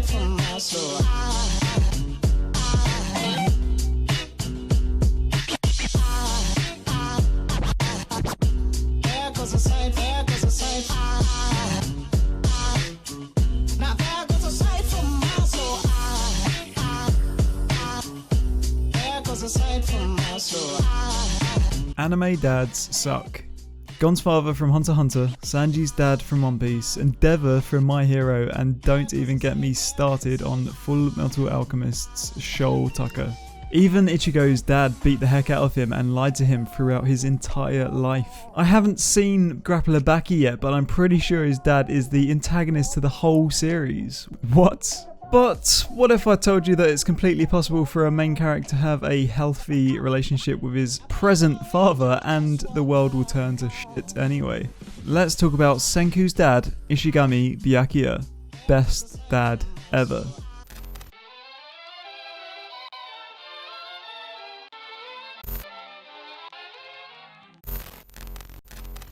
sight from my soul. There goes a sight, there goes a sight. Now there goes a sight from my soul. There goes a sight from my soul. Anime dads suck. Gon's father from Hunter x Hunter, Sanji's dad from One Piece, Endeavour from My Hero, and don't even get me started on Full Metal Alchemists Shou Tucker. Even Ichigo's dad beat the heck out of him and lied to him throughout his entire life. I haven't seen Grappler Baki yet, but I'm pretty sure his dad is the antagonist to the whole series. What? But what if I told you that it's completely possible for a main character to have a healthy relationship with his present father and the world will turn to shit anyway? Let's talk about Senku's dad, Ishigami Byakuya. Best dad ever.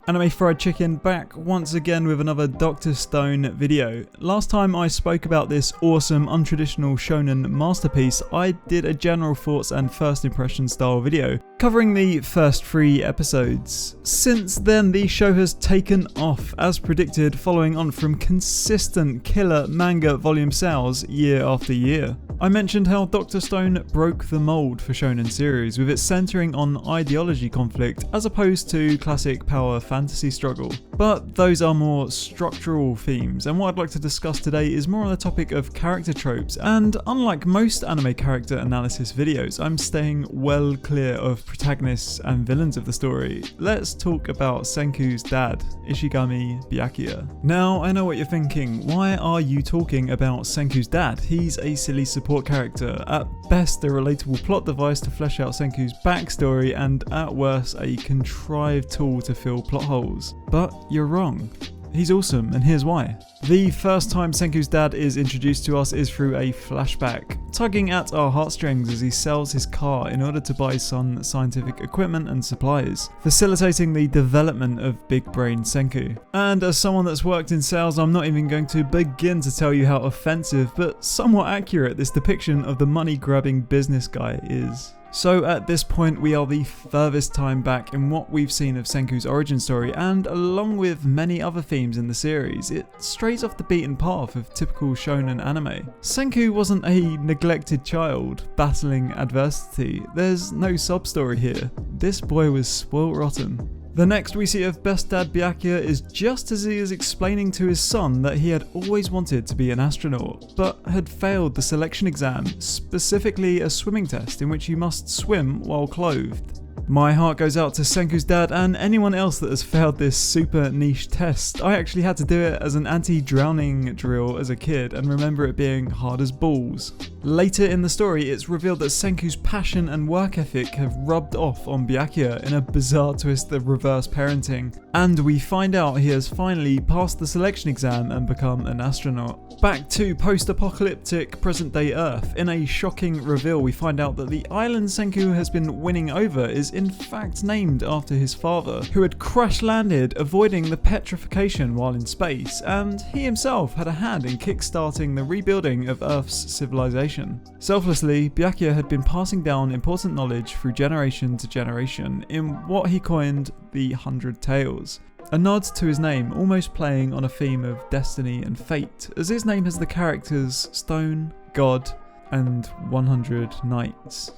Anime Fried Chicken back once again with another Dr. Stone video. Last time I spoke about this awesome untraditional shounen masterpiece, I did a general thoughts and first impression style video covering the first 3 episodes. Since then the show has taken off as predicted, following on from consistent killer manga volume sales year after year. I mentioned how Dr. Stone broke the mold for shonen series with its centering on ideology conflict as opposed to classic power fantasy struggle. But those are more structural themes, and what I'd like to discuss today is more on the topic of character tropes, and unlike most anime character analysis videos, I'm staying well clear of protagonists and villains of the story. Let's talk about Senku's dad, Ishigami Byakuya. Now, I know what you're thinking, why are you talking about Senku's dad? He's a silly support character, at best a relatable plot device to flesh out Senku's backstory, and at worst a contrived tool to fill plot holes. But you're wrong. He's awesome, and here's why. The first time Senku's dad is introduced to us is through a flashback, tugging at our heartstrings as he sells his car in order to buy some scientific equipment and supplies, facilitating the development of Big Brain Senku. And as someone that's worked in sales, I'm not even going to begin to tell you how offensive but somewhat accurate this depiction of the money-grabbing business guy is. So at this point we are the furthest time back in what we've seen of Senku's origin story, and along with many other themes in the series, it strays off the beaten path of typical shonen anime. Senku wasn't a neglected child battling adversity. There's no sub-story here. This boy was spoiled rotten. The next we see of Best Dad Byakuya is just as he is explaining to his son that he had always wanted to be an astronaut, but had failed the selection exam, specifically a swimming test in which you must swim while clothed. My heart goes out to Senku's dad and anyone else that has failed this super niche test. I actually had to do it as an anti-drowning drill as a kid and remember it being hard as balls. Later in the story, it's revealed that Senku's passion and work ethic have rubbed off on Byakuya in a bizarre twist of reverse parenting, and we find out he has finally passed the selection exam and become an astronaut. Back to post-apocalyptic present-day Earth, in a shocking reveal we find out that the island Senku has been winning over is in fact named after his father, who had crash-landed avoiding the petrification while in space, and he himself had a hand in kick-starting the rebuilding of Earth's civilization. Selflessly, Byakuya had been passing down important knowledge through generation to generation in what he coined the 100 Tales. A nod to his name, almost playing on a theme of destiny and fate, as his name has the characters Stone, God, and 100 Knights.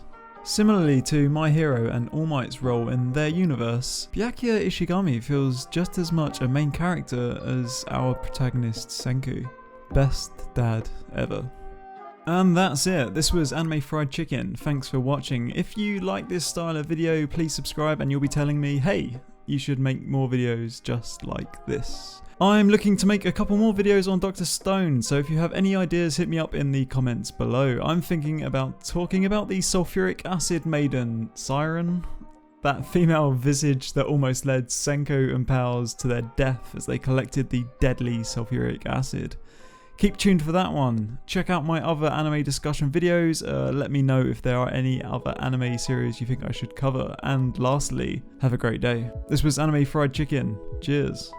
Similarly to My Hero and All Might's role in their universe, Byakuya Ishigami feels just as much a main character as our protagonist Senku. Best dad ever. And that's it. This was Anime Fried Chicken. Thanks for watching. If you like this style of video, please subscribe and you'll be telling me, hey, you should make more videos just like this. I'm looking to make a couple more videos on Dr. Stone, so if you have any ideas, hit me up in the comments below. I'm thinking about talking about the sulfuric acid maiden, Siren? That female visage that almost led Senku and pals to their death as they collected the deadly sulfuric acid. Keep tuned for that one. Check out my other anime discussion videos. Let me know if there are any other anime series you think I should cover. And lastly, have a great day. This was Anime Fried Chicken. Cheers.